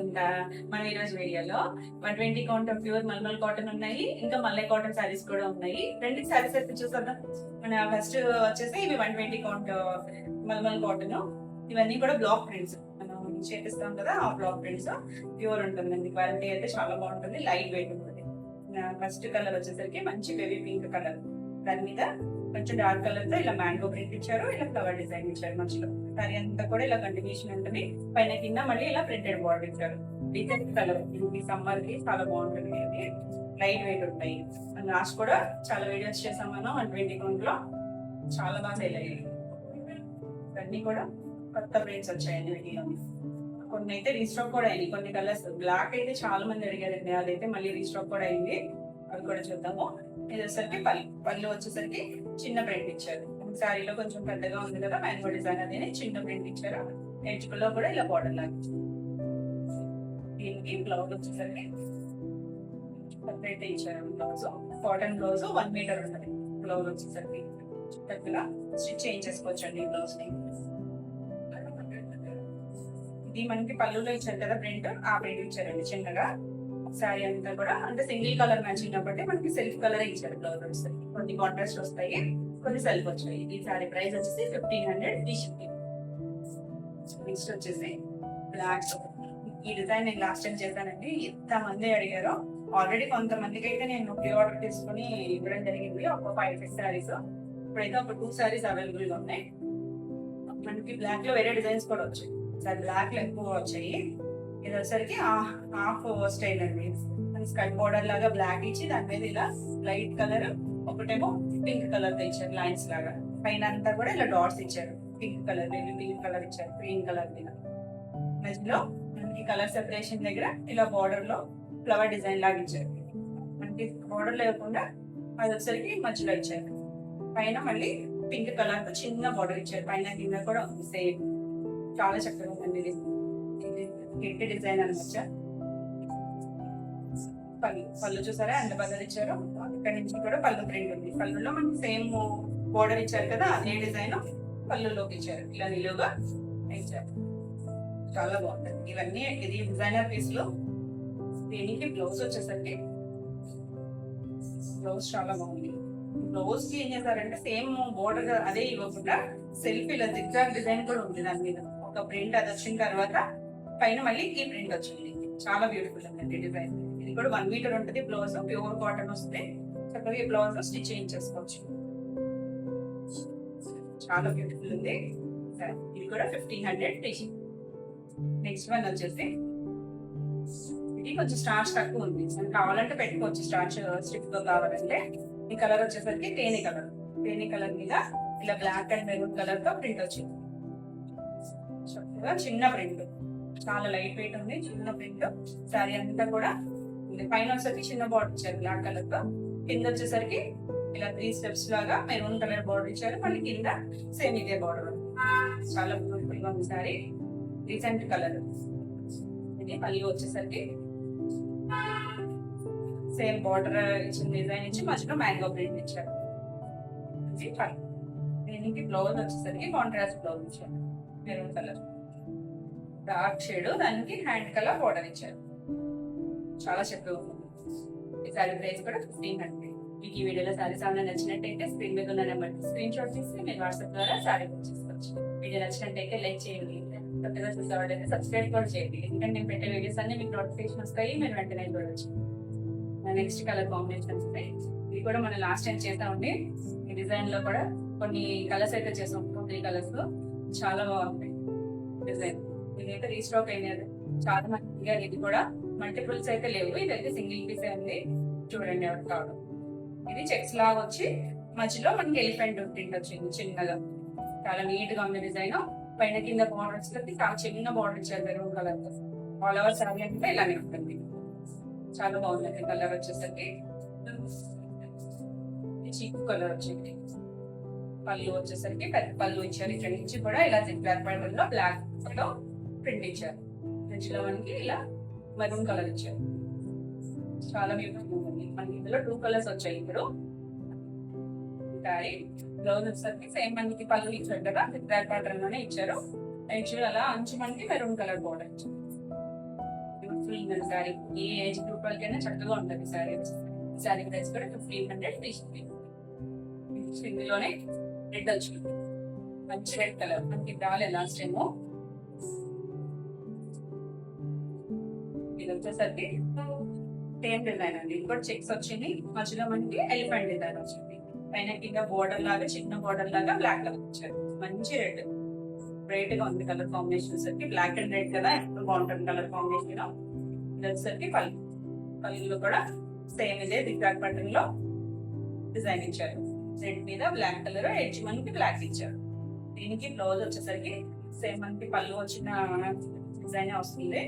ఇంకా మనం ఈరోజు వీడియోలో 120 కౌంట్ ప్యూర్ మల్మల్ కాటన్ ఉన్నాయి, ఇంకా మల్లె కాటన్ సారీస్ కూడా ఉన్నాయి. రెండు సారీస్ అయితే చూసేద్దాం. మన ఫస్ట్ వచ్చేసి ఇవి 120 కౌంట్ మల్మల్ కాటన్. ఇవన్నీ కూడా బ్లాక్ ప్రింట్స్ మనం చేపిస్తాం కదా, ఆ బ్లాక్ ప్రింట్స్ ప్యూర్ ఉంటుందండి. క్వాలిటీ అయితే చాలా బాగుంటుంది, లైట్ వెయిట్ ఉంటుంది. ఫస్ట్ కలర్ వచ్చేసరికి మంచి బేబీ పింక్ కలర్, దాని మీద కొంచెం డార్క్ కలర్ తో ఇలా మ్యాంగో ప్రింట్ ఇచ్చారు, ఇలా ఫ్లవర్ డిజైన్ ఇచ్చారు. మధ్యలో సారీ అంతా కూడా ఇలా కంటిన్యూషన్ ఉంటుంది, పైన కింద మళ్ళీ ఇలా ప్రింటెడ్ బార్డర్ ఇచ్చారు. డీసెంట్ కలర్, ఈ సమ్మర్ కి చాలా బాగుంటుంది. ఇది లైట్ వెయిట్ ఉంటాయి. లాస్ట్ కూడా చాలా వీడియోస్ చేసాం మనం 120 కౌంట్ లో, చాలా బాగా సేల్ అయ్యాయి. ఇవన్నీ కూడా కొత్త ప్రింట్స్ వచ్చాయండి వీడియో. కొన్ని అయితే రీస్టాక్ కూడా అయింది, కొన్ని కలర్స్. బ్లాక్ అయితే చాలా మంది అడిగారండి, అదైతే మళ్ళీ రీస్టాక్ కూడా అయింది, అవి కూడా చూద్దాము. ఇది వచ్చేసరికి పళ్ళు వచ్చేసరికి చిన్న ప్రింట్ ఇచ్చారు. శారీలో కొంచెం పెద్దగా ఉంది కదా మ్యాంగో డిజైన్, అదే చిన్న ప్రింట్ ఇచ్చారు. ఎడ్జ్లో కూడా ఇలా బార్డర్ లాగా. దీనికి బ్లౌజ్ వచ్చేసరికి సపరేట్ ఇచ్చారు. బ్లౌజ్ కాటన్ బ్లౌజ్ 1 మీటర్ ఉంటుంది. బ్లౌజ్ వచ్చేసరికి చక్కగా స్టిచ్ చేయించేసుకోవచ్చు అండి ఈ బ్లౌజ్ ని. ఇది మనకి పళ్ళులో ఇచ్చారు కదా ప్రింట్, ఆ ప్రింట్ ఇచ్చారండి చిన్నగా. శారీ అంతా కూడా అంటే సింగిల్ కలర్ మ్యాచింగ్ కాబట్టి మనకి సెల్ఫ్ కలర్ ఇచ్చారు. బ్లౌజ్ వస్తాయి, కొన్ని కాంట్రాస్ట్ వస్తాయి, కొన్ని సెల్ఫ్ వచ్చాయి. ఈ శారీ ప్రైస్ వచ్చేసి 1500 ఫ్రీ షిప్పింగ్. నెక్స్ట్ వచ్చేసి బ్లాక్. ఈ డిజైన్ నేను లాస్ట్ టైం చేశానండి, ఎంత మంది అడిగారో. ఆల్రెడీ కొంతమందికి అయితే నేను ప్రీ ఆర్డర్ తీసుకుని ఇవ్వడం జరిగింది, ఒక 5-6 శారీస్. ఇప్పుడైతే ఒక 2 శారీస్ అవైలబుల్ గా ఉన్నాయి. మనకి బ్లాక్ లో వేరే డిజైన్స్ కూడా వచ్చాయి, సార్ బ్లాక్ లో ఎక్కువ వచ్చాయి. ఇది వచ్చరికి హాఫ్ స్టైల్ అండి, స్కర్ట్ బోర్డర్ లాగా బ్లాక్ ఇచ్చి దాని మీద ఇలా లైట్ కలర్, ఒకటేమో పింక్ కలర్ తో ఇచ్చారు లైన్స్ లాగా. పైన అంతా కూడా ఇలా డాట్స్ ఇచ్చారు, పింక్ కలర్, పింక్ కలర్ ఇచ్చారు, గ్రీన్ కలర్ మీద. మధ్యలో మనకి కలర్ సెపరేషన్ దగ్గర ఇలా బోర్డర్ లో ఫ్లవర్ డిజైన్ లాగా ఇచ్చారు. మనకి బోర్డర్ లేకుండా అది వచ్చరికి మధ్యలో ఇచ్చారు. పైన మళ్ళీ పింక్ కలర్ తో చిన్న బోర్డర్ ఇచ్చారు, పైన కింద కూడా ఉంది సేమ్. చాలా చక్కగా ఉంది ఇది డిజైన్ అనమాట. పళ్ళు చూసారా ఎంత బదలు ఇచ్చారో, ఇక్కడ నుంచి కూడా పళ్ళు ప్రింట్ ఉంది. పళ్ళులో మనకి సేమ్ బోర్డర్ ఇచ్చారు కదా, అదే డిజైన్ పళ్ళులోకి ఇచ్చారు, ఇలా నిలువుగా ఇచ్చారు. చాలా బాగుంటుంది ఇవన్నీ. ఇది డిజైనర్ పీస్ లో. దీనికి బ్లౌజ్ వచ్చేసరికి బ్లౌజ్ చాలా బాగుంది. బ్లౌజ్ కి ఏం చేశారంటే సేమ్ బోర్డర్ అదే ఇవ్వకుండా సెల్ఫ్ ఇలా జిగ్జాగ్ డిజైన్ కూడా ఉంది దాని మీద. ఒక ప్రింట్ అది వచ్చిన తర్వాత పైన మళ్ళీ ఈ ప్రింట్ వచ్చింది. చాలా బ్యూటిఫుల్ ఉందండి డిజైన్. ఇది కూడా 1 మీటర్ ఉంటుంది. బ్లౌజ్ ప్యూర్ కాటన్ వస్తే చక్కగా ఈ బ్లౌజ్ స్టిచ్ చేయించేసుకోవచ్చు. చాలా బ్యూటిఫుల్ ఉంది. ఇది కూడా 1500 టీషీ. నెక్స్ట్ వన్ వచ్చేసి ఇది కొంచెం స్టార్చ్ తక్కువ ఉంది, మనకి కావాలంటే పెట్టుకోవచ్చు స్టార్చ్ స్టిఫ్ గా కావాలంటే. ఈ కలర్ వచ్చేసరికి తేనె కలర్. తేనె కలర్ మీద ఇలా బ్లాక్ అండ్ మెరూన్ కలర్ తో ప్రింట్ వచ్చింది. చక్కగా చిన్న ప్రింట్, చాలా లైట్ వెయిట్ ఉంది, చిన్న ప్రింట్. శారీ అంతా కూడా పైన వచ్చేసరికి చిన్న బార్డర్ ఇచ్చారు బ్లాక్ కలర్ తో. కింద వచ్చేసరికి ఇలా 3 స్టెప్స్ లాగా మెరూన్ కలర్ బార్డర్ ఇచ్చారు, మళ్ళీ కింద సేమ్ ఇదే బార్డర్. చాలా బ్యూటిఫుల్ గా ఉంది శారీ, రీసెంట్ కలర్. ఇది మళ్ళీ వచ్చేసరికి సేమ్ బార్డర్ ఇచ్చిన డిజైన్ ఇచ్చి మధ్యలో మ్యాంగో ప్రింట్ ఇచ్చారు. దీనికి బ్లౌజ్ వచ్చేసరికి కాంట్రాస్ట్ బ్లౌజ్ ఇచ్చారు, మెరూన్ కలర్ డార్క్ షేడ్, దానికి హ్యాండ్ కలర్ బార్డర్ ఇచ్చారు. చాలా చక్కగా ఉంది. ఈ సారీ ప్రైస్ కూడా 1500. మీకు ఈ వీడియోలో సారీస్ ఏమైనా నచ్చినట్టయితే స్క్రీన్ మీద ఉన్న నెంబర్ స్క్రీన్ షాట్ తీసి మీరు వాట్సాప్ ద్వారా సారీ బుక్ చేసుకోవచ్చు. వీడియో నచ్చినట్టయితే లైక్ చేయండి, కొత్తగా చూసేవాళ్ళైతే సబ్స్క్రైబ్ కూడా చేయండి, ఎందుకంటే నేను పెట్టే వీడియోస్ అన్ని మీకు నోటిఫికేషన్ వస్తాయి, మీరు వెంటనే చూడవచ్చు. నెక్స్ట్ కలర్ కాంబినేషన్ వస్తాయి. ఇది కూడా మనం లాస్ట్ టైం చేసామండి. ఈ డిజైన్ లో కూడా కొన్ని కలర్స్ అయితే చేసాం, 2-3 కలర్స్. చాలా బాగుంటాయి డిజైన్. ఇదైతే రీస్టాక్ అయినది, చాలా మంచిగా. ఇది కూడా మల్టిపుల్స్ అయితే లేవు, ఇదైతే సింగిల్ పీస్ ఉంది. చూడండి ఎవరు కావడం. ఇది చెక్స్ లాగా వచ్చి మధ్యలో మనకి ఎలిఫెంట్ ప్రింట్ వచ్చింది చిన్నగా, చాలా నీట్ గా ఉంది డిజైన్. పైన కింద బార్డర్ వచ్చేసరికి చాలా చిన్న బార్డర్ ఇచ్చారు మెరూన్ కలర్ తో. ఆల్ ఓవర్ శారీ అంటే ఇలానే ఉంటుంది. చాలా బాగుంది కలర్ వచ్చేసరికి. చీకు కలర్ వచ్చింది. పళ్ళు వచ్చేసరికి పెద్ద పళ్ళు ఇచ్చారు, ఇక్కడ నుంచి కూడా ఇలా జిగ్జాగ్ ప్యాటర్న్ లో బ్లాక్ లో ప్రింట్ ఇచ్చారు. మధ్యలో మనకి ఇలా మెరూన్ కలర్ ఇచ్చారు. చాలా బ్యూటిఫుల్ ఉంది. మనకి ఇందులో 2 కలర్స్ వచ్చాయి ఇప్పుడు. బ్లౌజ్ వచ్చేసరికి సేమ్ మనకి పళ్ళు ఇచ్చారు కదా, జిగ్జాగ్ ప్యాటర్న్ లోనే ఇచ్చారు. యాక్చువల్ అలా అంచు మనకి మెరూన్ కలర్ బోర్డర్ ఇచ్చారు. బ్యూటిఫుల్ ఉంది శారీ. ఏ ఏజ్ గ్రూప్ వాళ్ళకైనా చక్కగా ఉంటుంది శారీ. శారీ ప్రైస్ కూడా 1500 ఫ్రీ షిప్పింగ్. ఇందులోనే రెడ్ వచ్చింది, మంచి రెడ్ కలర్ మనకి రాలేదు లాస్ట్ టైము. ఇది వచ్చేసరికి సేమ్ డిజైన్ అండి, ఇంకోటి చెక్స్ వచ్చింది, మధ్యలో మనకి ఎలిఫెంట్ డిజైన్ వచ్చింది, పైన కింద బోర్డర్ లాగా చిన్న బోర్డర్ లాగా బ్లాక్ కలర్ వచ్చారు. మంచి రెడ్ బ్రైట్ గా ఉంది కలర్ కాంబినేషన్ వచ్చేసరికి. బ్లాక్ అండ్ రెడ్ కదా ఎప్పుడు బాగుంటుంది కలర్ కాంబినేషన్. ఇది వచ్చేసరికి పళ్ళు, పళ్ళులో కూడా సేమ్ ఇదే దిగ్గాగ్ బటన్ లో డిజైన్ ఇచ్చారు. రెడ్ మీద బ్లాక్ కలర్, ఎడ్జ్ మనకి బ్లాక్ ఇచ్చారు. దీనికి బ్లౌజ్ వచ్చేసరికి సేమ్ మనకి పళ్ళు వచ్చిన డిజైన్ వస్తుంది.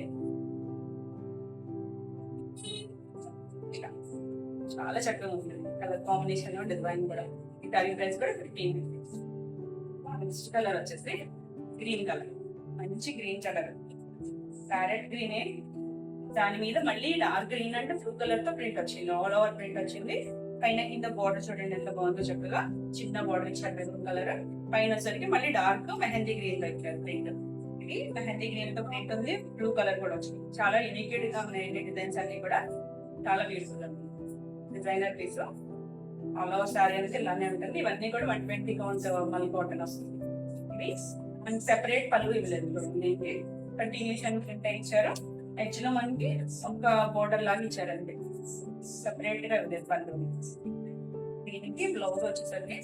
చాలా చక్కగా ఉంటుంది కలర్ కాంబినేషన్, డిజైన్ కూడా. ఈ టార్గెట్ ప్రైస్ కూడా 15. నెక్స్ట్ కలర్ వచ్చేసి గ్రీన్ కలర్, మంచి గ్రీన్ కలర్, ప్యారెట్ గ్రీనే, దాని మీద మళ్ళీ డార్క్ గ్రీన్ అంటే బ్లూ కలర్ తో ప్రింట్ వచ్చింది, ఆల్ ఓవర్ ప్రింట్ వచ్చింది. పైన కింద బార్డర్ చూడండి ఎంత బాగుందో చక్కగా, చిన్న బార్డర్ ఇచ్చారు మెరూన్ కలర్. పైన వచ్చరికి మళ్ళీ డార్క్ మెహందీ గ్రీన్ లో ఇచ్చారు ప్రింట్. ఇది మెహందీ గ్రీన్ తో ప్రింట్ ఉంది, బ్లూ కలర్ కూడా వచ్చింది. చాలా యూనిక్ గా ఉన్నాయి డిజైన్స్ అన్ని కూడా, చాలా బ్యూటిఫుల్ ఉంది. Designer piece all over sari అనేది ఇలానే ఉంటుంది. ఇవన్నీ కూడా 120 కౌంట్ మల్ కాటన్ వస్తుంది. ఇవి మనకి సెపరేట్ పళ్ళు ఇవ్వలేదు, దీనికి కంటిన్యూషన్ ప్రింట్ ఇచ్చారు. ఎడ్జ్ లో మనకి ఒక బోర్డర్ లాగా ఇచ్చారండి, సెపరేట్ గా ఇవ్వలేదు పళ్ళు. దీనికి బ్లౌజ్ వచ్చేసరికి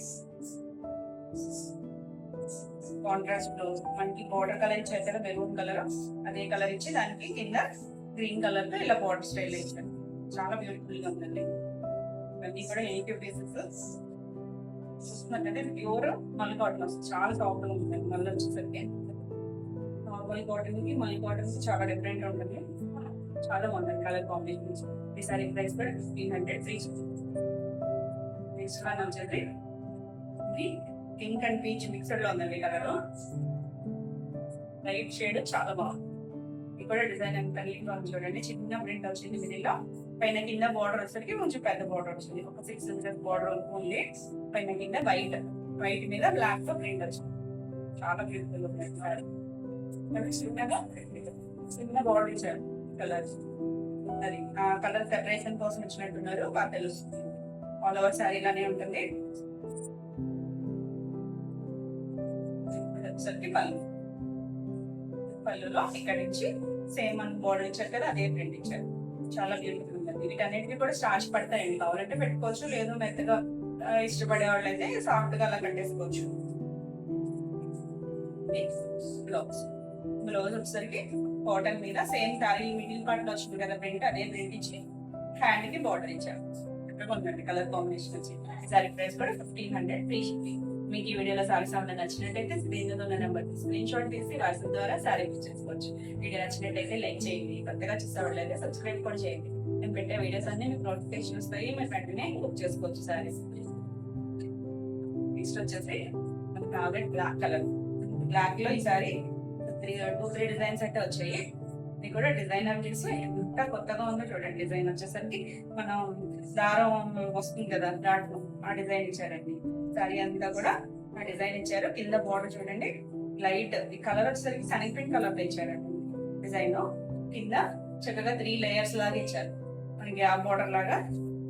కాంట్రాస్ట్ బ్లౌజ్, మనకి బోర్డర్ కలర్ ఇచ్చారు కదా మెరూన్ కలర్, అదే కలర్ ఇచ్చి దానికి కింద గ్రీన్ కలర్ తో ఇలా బోర్డర్ స్టైల్ ఇచ్చారు. చాలా బ్యూటిఫుల్ గా ఉందండి. ఇవన్నీ కూడా 80 పీసెస్ చూస్తున్నట్లయితే ప్యూర్ మల్ కాటన్ వస్తుంది, చాలా సాఫ్ట్ గా ఉంటుంది. మళ్ళీ వచ్చేసరికి నార్మల్ కాటన్ కి మల్ కాటన్ కి చాలా డిఫరెంట్ ఉంటుంది, చాలా బాగుంటుంది కలర్ కాంబినేషన్. ఈ సారీ ప్రైస్ కూడా 1500 ఫ్రీ. నెక్స్ట్ వన్ వచ్చేసి ఇది పింక్ అండ్ పీచ్ మిక్స్డ్ లో ఉందండి కలర్, లైట్ షేడ్, చాలా బాగుంది. ఇది కూడా డిజైన్ ఎంత నీట్ గా చూడండి, చిన్న ప్రింట్ వచ్చింది మిడిల్ లో, పైన కింద బార్డర్ వచ్చేసరికి కొంచెం పెద్ద బార్డర్ వచ్చింది, ఒక 6 ఇంచెస్ బార్డర్ ఉంది. పైన కింద వైట్ మీద బ్లాక్ తో ప్రింట్ వచ్చింది, చాలా బ్యూటిఫుల్ ఉంది. చిన్న బార్డర్ ఇచ్చారు కలర్, అది ఆ కలర్ సెపరేషన్ కోసం ఇచ్చినట్టున్నారు, బాగా తెలుస్తుంది. ఆల్ ఓవర్ శారీ లానే ఉంటుంది. పళ్ళు, పళ్ళులో ఇక్కడ నుంచి సేమ్ అని బార్డర్ ఇచ్చారు కదా అదే ప్రింట్ ఇచ్చారు, చాలా బ్యూటిఫుల్ ఉంటుంది. వీటన్నిటికీ కూడా స్టార్చ్ పడతాయండి, కావాలంటే పెట్టుకోవచ్చు, లేదు మెత్తగా ఇష్టపడే వాళ్ళు అయితే సాఫ్ట్ గా అలా కట్టేసుకోవచ్చు. బ్లౌజ్, బ్లౌజ్ వచ్చేసరికి కాటన్ మీద సేమ్ శారీ మిడిల్ పార్ట్ లో వచ్చింది కదా ప్రింట్, అదే ప్రింట్ ఇచ్చి హ్యాండ్ కి బార్డర్ ఇచ్చారు. ఉందండి కలర్ కాంబినేషన్ వచ్చి. శారీ ప్రైస్ కూడా 1500 ఫ్రీ షిప్పింగ్. మీకు ఈ వీడియోలో సారీస్ ఏమైనా నచ్చినట్టయితే స్క్రీన్ మీద ఉన్న నెంబర్ స్క్రీన్ షాట్ తీసి వాట్సాప్ ద్వారా శారీ బుక్ చేసుకోవచ్చు. వీడియో నచ్చినట్టయితే లైక్ చేయండి, కొత్తగా చూసేవాళ్ళైతే సబ్స్క్రైబ్ కూడా చేయండి. నేను పెట్టే వీడియోస్ అన్ని మీకు నోటిఫికేషన్ వస్తాయి, మీరు వెంటనే బుక్ చేసుకోవచ్చు శారీస్. నెక్స్ట్ వచ్చేసి మన ఫేవరెట్ బ్లాక్ కలర్, బ్లాక్ లో ఈ సారీ 2-3 డిజైన్స్ అయితే వచ్చాయి. ఇది కూడా డిజైనర్ పీస్, ఎంత కొత్తగా ఉందో చూడండి. డిజైన్ వచ్చేసరికి మనం దారం వస్తుంది కదా దాంట్లో ఆ డిజైన్ ఇచ్చారండి. సారీ అంతా కూడా ఆ డిజైన్ ఇచ్చారు. కింద బార్డర్ చూడండి లైట్, ఈ కలర్ వచ్చేసరికి సనీ పింక్ కలర్ లో ఇచ్చారండి డిజైన్. కింద చక్కగా 3 లేయర్స్ లాగా ఇచ్చారు, మనకి ఆ బార్డర్ లాగా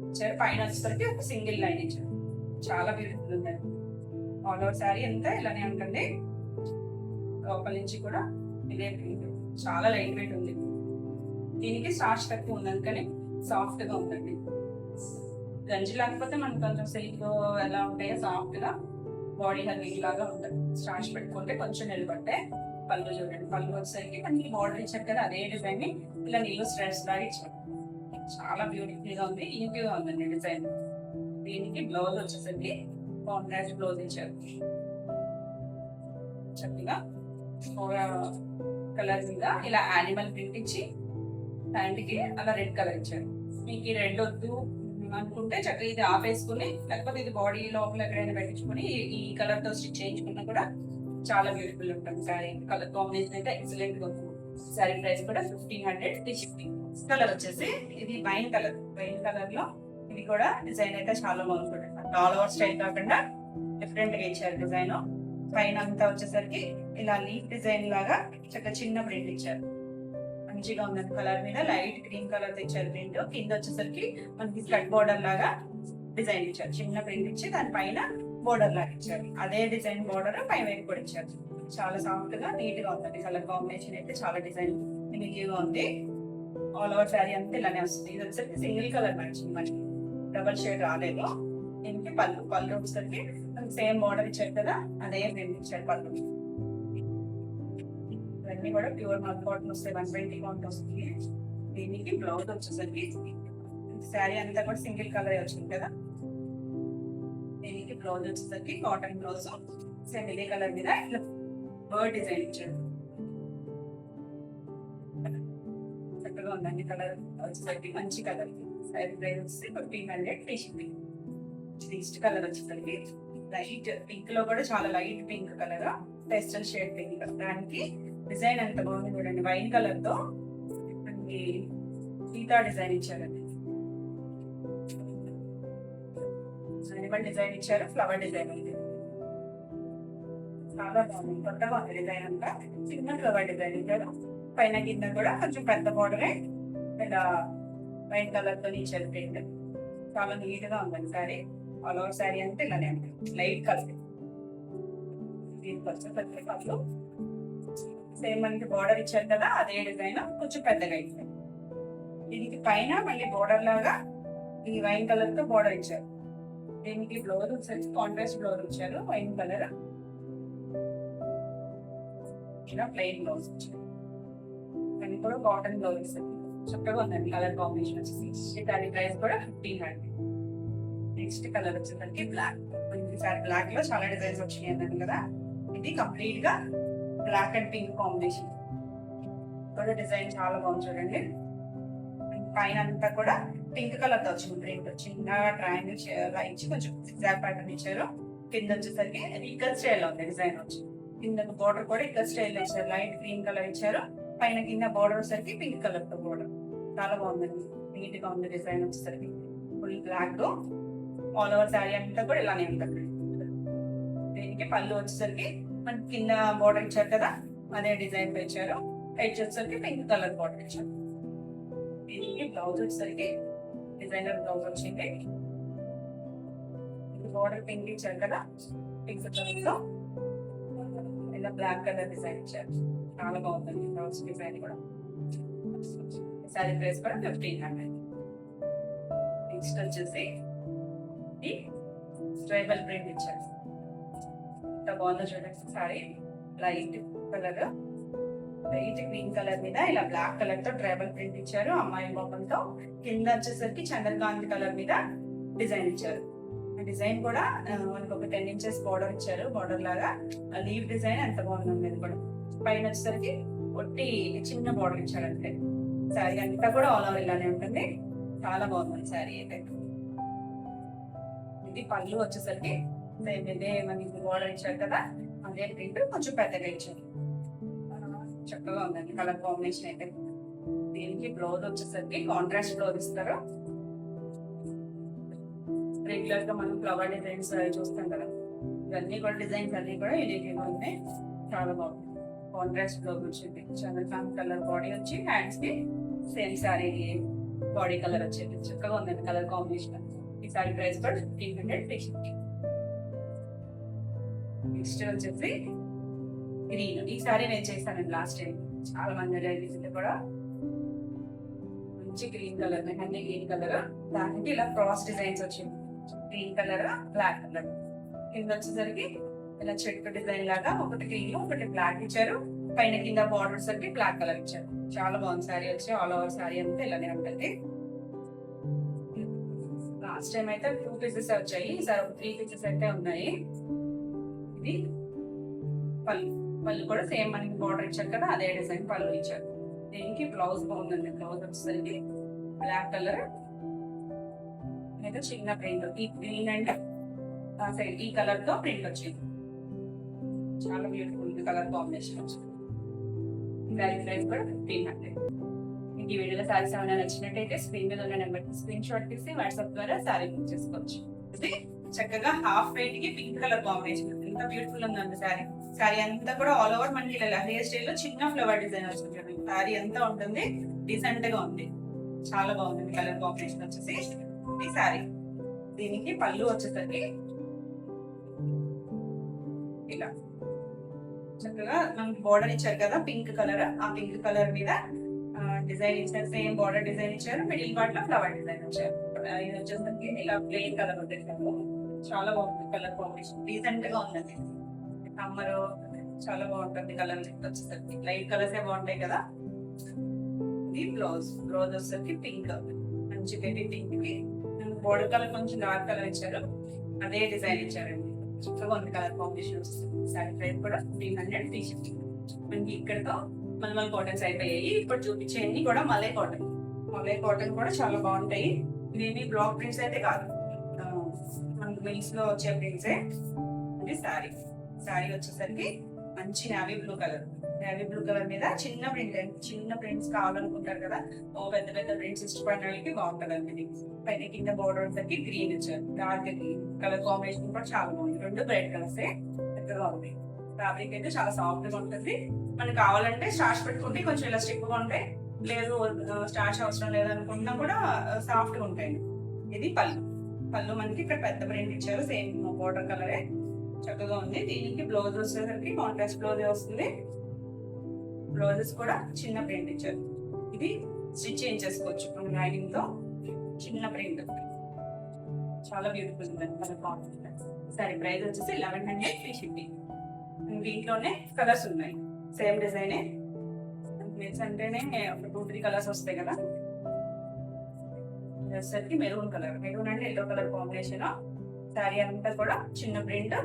ఇచ్చారు. పైన వచ్చేసరికి ఒక సింగిల్ లైన్ ఇచ్చారు, చాలా బ్యూటిఫుల్ ఉందండి. ఆల్ ఓవర్ శారీ అంతా ఇలానే ఉంటుంది, లోపల నుంచి కూడా ఇదే చాలా లైట్ వెయిట్ ఉంది. దీనికి స్టార్చ్ తక్కువ ఉంది అందుకని సాఫ్ట్ గా ఉందండి. గంజి లేకపోతే మనకు కొంచెం సిల్క్ ఎలా ఉంటాయో సాఫ్ట్ గా బాడీ హెవీ లాగా ఉంటుంది. స్టార్చ్ పెట్టుకుంటే కొంచెం నిలబట్టే. పళ్ళు చూడండి, పళ్ళు వచ్చేసరికి మనకి బార్డర్ ఇచ్చారు కదా అదే డిజైన్ ఇలా నీళ్ళు స్ట్రెస్ లాగా ఇచ్చారు, చాలా బ్యూటిఫుల్ గా ఉంది, ఈజీగా ఉందండి డిజైన్. దీనికి బ్లౌజ్ వచ్చేసరికి కాంట్రాస్ట్ బ్లౌజ్ ఇచ్చారు, చక్కగా కలర్ మీద ఇలా యానిమల్ ప్రింట్ ఇచ్చి హ్యాండ్కి అలా రెడ్ కలర్ ఇచ్చారు. మీకు ఈ రెడ్ వద్దు అనుకుంటే చక్కగా ఇది ఆపేసుకుని, లేకపోతే ఇది బాడీ లోపల ఎక్కడైనా పెట్టించుకుని ఈ కలర్ తో స్టిచ్ చేయించుకున్నా కూడా చాలా బ్యూటిఫుల్ ఉంటుంది. సారీ కలర్ కాంబినేషన్ అయితే ఎక్సలెంట్ గా ఉంటుంది. సారీ ప్రైస్ కూడా 1500 ఫ్రీ షిప్పింగ్. కలర్ వచ్చేసి ఇది వైన్ కలర్, వైన్ కలర్ లో ఇది కూడా డిజైన్ అయితే చాలా బాగుంటుంది. ఆల్ ఓవర్ స్టైల్ కాకుండా డిఫరెంట్ గా ఇచ్చారు డిజైన్. పైన అంతా వచ్చేసరికి ఇలా లీఫ్ డిజైన్ లాగా చక్కగా చిన్న ప్రింట్ ఇచ్చారు. మంచిగా ఉందండి. కలర్ మీద లైట్ గ్రీన్ కలర్ తెచ్చారు ప్రింట్. కింద వచ్చేసరికి మనకి స్కర్ట్ బోర్డర్ లాగా డిజైన్ ఇచ్చారు. చిన్న ప్రింట్ ఇచ్చి దానిపైన బోర్డర్ లాగా ఇచ్చారు. అదే డిజైన్ బోర్డర్ పై వైపు కూడా ఇచ్చారు. చాలా సాఫ్ట్ గా నీట్ గా ఉందండి. కలర్ కాంబినేషన్ అయితే చాలా డిజైన్ గా ఉంది. ఆల్ ఓవర్ శారీ అంతా ఇలానే వస్తుంది. ఇది వచ్చేసరికి సింగిల్ కలర్ మ్యాచింగ్, మనకి డబల్ షేడ్ రాలేదు. దీనికి పళ్ళు వచ్చేసరికి సేమ్ బోర్డర్ ఇచ్చారు కదా, అదే ప్రింట్ ఇచ్చారు పళ్ళు. ఇవన్నీ కూడా ప్యూర్ మల్ కాటన్ వస్తాయి. 120 కాటన్ వస్తుంది. దీనికి బ్లౌజ్ వచ్చేసరికి శారీ అంతా కూడా సింగిల్ కలర్ వచ్చింది కదా. దీనికి బ్లౌజ్ వచ్చేసరికి కాటన్ బ్లౌజ్ సేమ్ ఇదే కలర్ మీద ఇట్లా బర్డ్ డిజైన్ ఇచ్చాడు. చక్కగా ఉందండి. కలర్ వచ్చేసరికి మంచి కలర్. శారీ ప్రైస్ వచ్చి 1500 ఫ్రీ షిప్పింగ్. నెక్స్ట్ కలర్ వచ్చేసరికి లైట్ పింక్ లో కూడా చాలా light pink colour, pastel shade pink. దానికి డిజైన్ ఎంత బాగుంది చూడండి. వైన్ కలర్ తో గీతా డిజైన్ ఇచ్చారండి. యానిమల్ డిజైన్ ఇచ్చారు, ఫ్లవర్ డిజైన్ ఉంది. చాలా బాగుంది. కొత్తగా ఉంది డిజైన్ అంతా. చిన్న ఫ్లవర్ డిజైన్ ఇచ్చారు. పైన కింద కూడా కొంచెం పెద్ద బోర్డరే ఇలా వైన్ కలర్ తో ఇచ్చారు ప్రింట్. చాలా నీట్ గా ఉందండి సారీ. ఆల్ ఓవర్ శారీ అంటే ఇలానే ఉంటుంది. Light colour. దీనికి వచ్చేసరికి పళ్ళు సేమ్ మనకి బోర్డర్ ఇచ్చారు కదా, అదే డిజైన్ కొంచెం పెద్దగా ఇచ్చారు. దీనికి పైన మళ్ళీ బోర్డర్ లాగా ఈ వైన్ కలర్ తో బోర్డర్ ఇచ్చారు. దీనికి బ్లౌజ్ వచ్చేసి కాంట్రాస్ట్ బ్లౌజ్ ఇచ్చారు, వైన్ కలర్. ఇలా ప్లెయిన్ బ్లౌజ్ ఇచ్చారు. కానీ కూడా కాటన్ బ్లౌజ్ ఇస్తారు. చక్కగా ఉందండి కలర్ కాంబినేషన్ వచ్చేసి. ఈ సారీ ప్రైస్ కూడా 1500. నెక్స్ట్ కలర్ వచ్చేసరికి బ్లాక్. ఈసారి బ్లాక్ లో చాలా డిజైన్స్ వచ్చినాయి అన్నాను కదా. ఇది కంప్లీట్ గా బ్లాక్ అండ్ పింక్ కాంబినేషన్. కూడా డిజైన్ చాలా బాగుంది చూడండి. పైన అంతా కూడా పింక్ కలర్ తో వచ్చింది ప్రింట్. చిన్న ట్రయాంగిల్ ఇచ్చి కొంచెం ఎగ్జాక్ట్ ప్యాటర్న్ ఇచ్చారు. కింద వచ్చేసరికి ఇక్కత్ స్టైల్ ఉంది డిజైన్ వచ్చి. కింద బోర్డర్ కూడా ఇక్కత్ స్టైల్ ఇచ్చారు. లైట్ గ్రీన్ కలర్ ఇచ్చారు. పైన కింద బోర్డర్ వచ్చేసరికి పింక్ కలర్ తో బోర్డర్. చాలా బాగుందండి. నీట్ గా ఉంది డిజైన్ వచ్చేసరికి. ఫుల్ బ్లాక్ తో ఆల్ ఓవర్ శారీ అంతా కూడా ఇలానే ఉంటుంది. దీనికి పళ్ళు వచ్చేసరికి మనకి కింద బోర్డర్ ఇచ్చారు కదా, అదే డిజైన్ తో ఇచ్చారు. ఎడ్జ్ వచ్చేసరికి పింక్ కలర్ బోర్డర్ ఇచ్చారు. దీనికి బ్లౌజ్ వచ్చేసరికి డిజైనర్ బ్లౌజ్ వచ్చింది. బోర్డర్ పింక్ ఇచ్చారు కదా, పింక్ కలర్ తో ఇలా బ్లాక్ కలర్ డిజైన్ ఇచ్చారు. చాలా బాగుందండి బ్లౌజ్ డిజైన్ కూడా. శారీ ప్రైస్ కూడా 1500. నెక్స్ట్ వచ్చేసి ట్రైబల్ ప్రింట్ ఇచ్చారు. ఎంత బాగుందో చూడండి sorry. Light colour, light green colour మీద ఇలా బ్లాక్ కలర్ తో ట్రైబల్ ప్రింట్ ఇచ్చారు. అమ్మాయి బొమ్మలతో కింద వచ్చేసరికి చంద్రకాంత్ కలర్ మీద డిజైన్ ఇచ్చారు. ఆ డిజైన్ కూడా మనకు ఒక 10 inches బోర్డర్ ఇచ్చారు. బోర్డర్ లాగా లీవ్ డిజైన్ ఎంత బాగుంది. ఇది కూడా పైన వచ్చేసరికి ఒట్టి చిన్న బోర్డర్ ఇచ్చారు. అంతే శారీ అంతా కూడా ఆల్ ఓవర్ ఇలానే ఉంటుంది. చాలా బాగుంది శారీ అయితే. ఇది పళ్ళు వచ్చేసరికి ఇదే మనకి బోర్డర్ ఇచ్చారు కదా, అదే ప్రింట్ కొంచెం పెద్దగా ఇచ్చారు. చక్కగా ఉందండి కలర్ కాంబినేషన్ అయితే. దీనికి బ్లౌజ్ వచ్చేసరికి కాంట్రాస్ట్ బ్లౌజ్ ఇస్తారు. రెగ్యులర్ గా మనం ఫ్లవర్ డిజైన్స్ చూస్తాం కదా, ఇవన్నీ కూడా డిజైన్స్ అన్ని కూడా యూనిక్ గా ఉన్నాయి. చాలా బాగుంది. కాంట్రాస్ట్ బ్లౌజ్ వచ్చింది. చంద్రకాంత్ కలర్ బాడీ వచ్చి హ్యాండ్స్ కి సేమ్ శారీ బాడీ కలర్ వచ్చింది. చక్కగా ఉందండి కలర్ కాంబినేషన్. ఈ సారీ ప్రైస్ కూడా 1500 ఫ్రీ షిప్పింగ్. నెక్స్ట్ వచ్చేసి గ్రీన్. ఈ సారీ నేను చేస్తానండి లాస్ట్ టైం. చాలా మంది అడిగింది కూడా. మంచి green colour, mehndi green colour. దానికి ఇలా క్రాస్ డిజైన్స్ వచ్చింది. Green colour, black colour. కింద వచ్చేసరికి ఇలా చెట్టు డిజైన్ లాగా ఒకటి గ్రీన్ ఒకటి బ్లాక్ ఇచ్చారు. పైన కింద బార్డర్స్ సరికి బ్లాక్ కలర్ ఇచ్చారు. చాలా బాగుంది శారీ వచ్చి. ఆల్ ఓవర్ శారీ అంతా ఇలానే ఉంటుంది. లాస్ట్ టైం అయితే 2 pieces వచ్చాయి. ఈసారి 3 pieces అయితే ఉన్నాయి. ఇది పళ్ళు కూడా సేమ్ మనకి బార్డర్ ఇచ్చారు కదా, అదే డిజైన్ పళ్ళు ఇచ్చారు. దీనికి బ్లౌజ్ బాగుందండి. బ్లౌజ్ వచ్చేసరికి బ్లాక్ కలర్ అయితే చిన్న ప్రింట్. ఈ గ్రీన్ అండ్ ఈ కలర్ తో ప్రింట్ వచ్చింది. చాలా బ్యూటిఫుల్ కలర్ కాంబినేషన్ వచ్చింది. శారీ ప్రైస్ కూడా 1500. మీకు ఈ వీడియోలో శారీస్ ఏమైనా నచ్చినట్టయితే స్క్రీన్ మీద ఉన్న నెంబర్ కి స్క్రీన్ షాట్ తీసి వాట్సాప్ ద్వారా శారీ బుక్ చేసుకోవచ్చు. ఇది చక్కగా హాఫ్ వైట్ కి పింక్ కలర్ కాంబినేషన్. ఎంత బ్యూటిఫుల్ ఉందండి శారీ. శారీ అంతా కూడా ఆల్ ఓవర్ మనకి ఇలా హెయిర్ స్టైల్ లో చిన్న ఫ్లవర్ డిజైన్ వస్తుంది. శారీ అంతా ఉంటుంది, డీసెంట్ గా ఉంది, చాలా బాగుంది. కలర్ కాంబినేషన్ వచ్చేసి ఈ శారీ. దీనికి పళ్ళు వచ్చేసరికి ఇలా చక్కగా మనకి బోర్డర్ ఇచ్చారు కదా పింక్ కలర్, ఆ పింక్ కలర్ మీద డిజైన్ ఇచ్చారు, సేమ్ బోర్డర్ డిజైన్ ఇచ్చారు, మిడిల్ పార్ట్ లో ఫ్లవర్ డిజైన్ ఇచ్చారు. ఇది వచ్చేసరికి ఇలా ప్లెయిన్ కలర్ ఉంటుంది, చాలా బాగుంది కలర్ కాంబినేషన్, డీసెంట్ గా ఉంది. సమ్మర్ చాలా బాగుంటుంది కలర్ వచ్చేసరికి, లైట్ కలర్స్ బాగుంటాయి కదా. ఇది బ్లౌజ్ వచ్చేసరికి పింక్, మంచి బేబీ పింక్ కి బోర్డర్ కలర్ కొంచెం డార్క్ కలర్ ఇచ్చారు, అదే డిజైన్ ఇచ్చారండి. చక్కగా ఉంది కలర్ కాంబినేషన్ వస్తుంది. శారీ ప్రైస్ కూడా 300 350. మనకి ఇక్కడతో మల్మల్ కాటన్స్ అయిపోయాయి. ఇప్పుడు చూపించేయండి కూడా మలై కాటన్ కూడా చాలా బాగుంటాయి. ఇవేమి బ్లాక్ ప్రింట్స్ అయితే కాదు, మనకి మిల్స్ లో వచ్చే ప్రింట్సే. ఇది శారీ వచ్చేసరికి మంచి నేవీ బ్లూ కలర్ మీద చిన్న ప్రింట్స్ కావాలనుకుంటారు కదా, ఓ పెద్ద పెద్ద ప్రింట్స్ ఇష్టపడిన వాళ్ళకి బాగుంటుంది అండి. పైన కింద బోర్డర్ వచ్చేసరికి గ్రీన్ ఇచ్చారు, డార్క్ గ్రీన్ కలర్ కాంబినేషన్ కూడా చాలా బాగుంది. రెండు బ్రైట్ కలర్స్ చక్కగా ఉంది. ఫ్యాబ్రిక్ అయితే చాలా సాఫ్ట్ గా ఉంటుంది. మనకి కావాలంటే స్టార్చ్ పెట్టుకుంటే కొంచెం ఇలా స్టిక్ గా ఉంటాయి, లేదు స్టార్చ్ అవసరం లేదనుకున్నా కూడా సాఫ్ట్ గా ఉంటాయి. ఇది పళ్ళు మనకి ఇక్కడ పెద్ద ప్రింట్ ఇచ్చారు, సేమ్ బోర్డర్ కలరే, చక్కగా ఉంది. దీనికి బ్లౌజ్ వచ్చేసరికి కాంట్రాస్ట్ బ్లౌజ్ వస్తుంది. బ్లౌజెస్ కూడా చిన్న ప్రింట్ ఇచ్చారు, ఇది స్టిచ్ చేయించేసుకోవచ్చు మనం లైనింగ్ తో. చిన్న ప్రింట్ చాలా బ్యూటిఫుల్ ఉంది. సరే ప్రైస్ వచ్చేసి 1100 350. దీంట్లోనే కలర్స్ ఉన్నాయి, సేమ్ డిజైన్ మిక్స్ అంటేనే 2-3 కలర్స్ వస్తాయి కదా. వచ్చేసరికి maroon and yellow colour combination. Sari అంతా కూడా చిన్న ప్రింట్,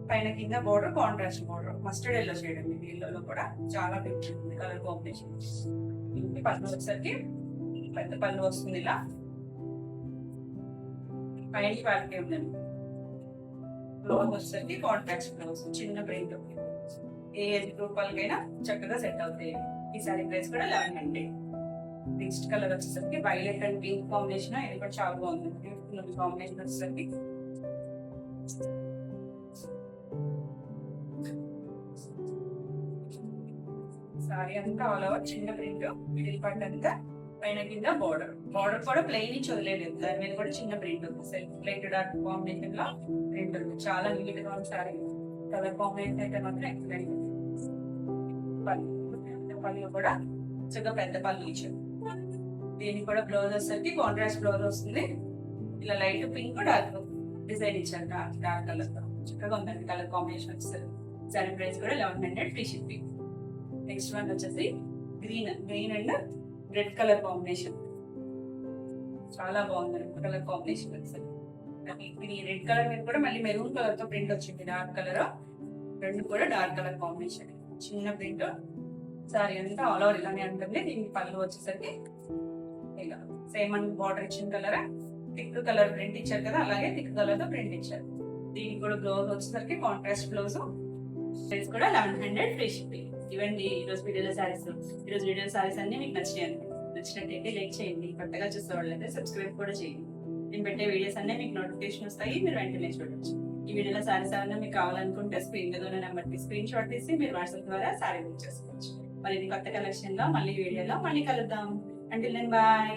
పైన కింద border contrast border, mustard yellow shade అండి. ఎల్లోలో కూడా చాలా బ్యూటిఫుల్ కలర్ కాంబినేషన్. పళ్ళు వచ్చేసరికి పెద్ద పళ్ళు వస్తుంది, ఇలా పైన క్వాలిటీ ఉందండి. బ్లౌజ్ వచ్చేసరికి కాంట్రాస్ట్ బ్లౌజ్, చిన్న ప్రింట్, ఏ ఏజ్ గ్రూప్ వాళ్ళకైనా చక్కగా సెట్ అవుతాయి. ఈ సారీ ప్రైస్ కూడా 1100. నెక్స్ట్ కలర్ వచ్చేసరికి వైలెట్ అండ్ పింక్ కాంబినేషన్, ఇది కూడా చాలా బాగుంది. బ్యూటిఫుల్ కాంబినేషన్ వచ్చేసరికి సారీ అంతా ఆల్ ఓవర్ చిన్న ప్రింట్, మిడిల్ పార్ట్ అంతా పైన కింద బోర్డర్ కూడా ప్లెయిన్ ఇచ్చి వదిలేదు, దాని మీద కూడా చిన్న ప్రింట్ ఉంది. సెల్ఫ్ ప్లేట్ డార్క్ కాంబినేషన్ లో ప్రింట్ ఉంది, చాలా నీట్ గా ఉంది సారీ. కలర్ కాంబినేషన్ అయితే మాత్రం ఎక్సలెంట్. పళ్ళు కూడా చక్కగా పెద్ద పళ్ళు ఇచ్చారు. దీనికి కూడా బ్లౌజ్ వచ్చేసరికి కాంట్రాస్ట్ బ్లౌజ్ వస్తుంది, ఇలా లైట్ పింక్ డార్క్ డిజైన్ ఇచ్చారు, డార్క్ కలర్ తో చక్కగా ఉందండి కలర్ కాంబినేషన్ వచ్చేసరికి. సారీ ప్రైస్ కూడా 1100 350. నెక్స్ట్ వన్ వచ్చేసి green and red colour combination, చాలా బాగుంది కలర్ కాంబినేషన్ వచ్చేసరికి. రెడ్ కలర్ మీద కూడా మళ్ళీ మెరూన్ కలర్ తో ప్రింట్ వచ్చింది, డార్క్ కలర్, రెండు కూడా డార్క్ కలర్ కాంబినేషన్, చిన్న ప్రింట్. సారీ అంతా ఆల్ ఓవర్ ఇలానే ఉంటుంది. దీనికి పళ్ళు వచ్చేసరికి ఇలా సేమ్ అని బార్డర్ ఇచ్చిన కలర్, థిక్ కలర్ ప్రింట్ ఇచ్చారు కదా, అలాగే థిక్ కలర్ తో ప్రింట్ ఇచ్చారు. దీనికి కూడా బ్లౌజ్ వచ్చేసరికి కాంట్రాస్ట్ బ్లౌజ్, ప్రైస్ కూడా 1100 350. ఇవ్వండి ఈరోజు వీడియోలో సారీస్ అన్ని మీకు నచ్చినట్టయితే లైక్ చేయండి, కొత్తగా చూసే వాళ్ళైతే సబ్స్క్రైబ్ కూడా చేయండి. నేను పెట్టే వీడియోస్ అన్నీ మీకు నోటిఫికేషన్ వస్తాయి, మీరు వెంటనే చూడొచ్చు. ఈ వీడియోలో సారీస్ ఏమన్నా మీకు కావాలనుకుంటే స్క్రీన్ మీద ఉన్న నెంబర్కి స్క్రీన్ షాట్ తీసి మీరు వాట్సాప్ ద్వారా సారీ బుక్ చేసుకోవచ్చు. మరి ఇది కొత్త కలెక్షన్ లో మళ్ళీ వీడియోలో మళ్ళీ కలుద్దాం. Until then bye.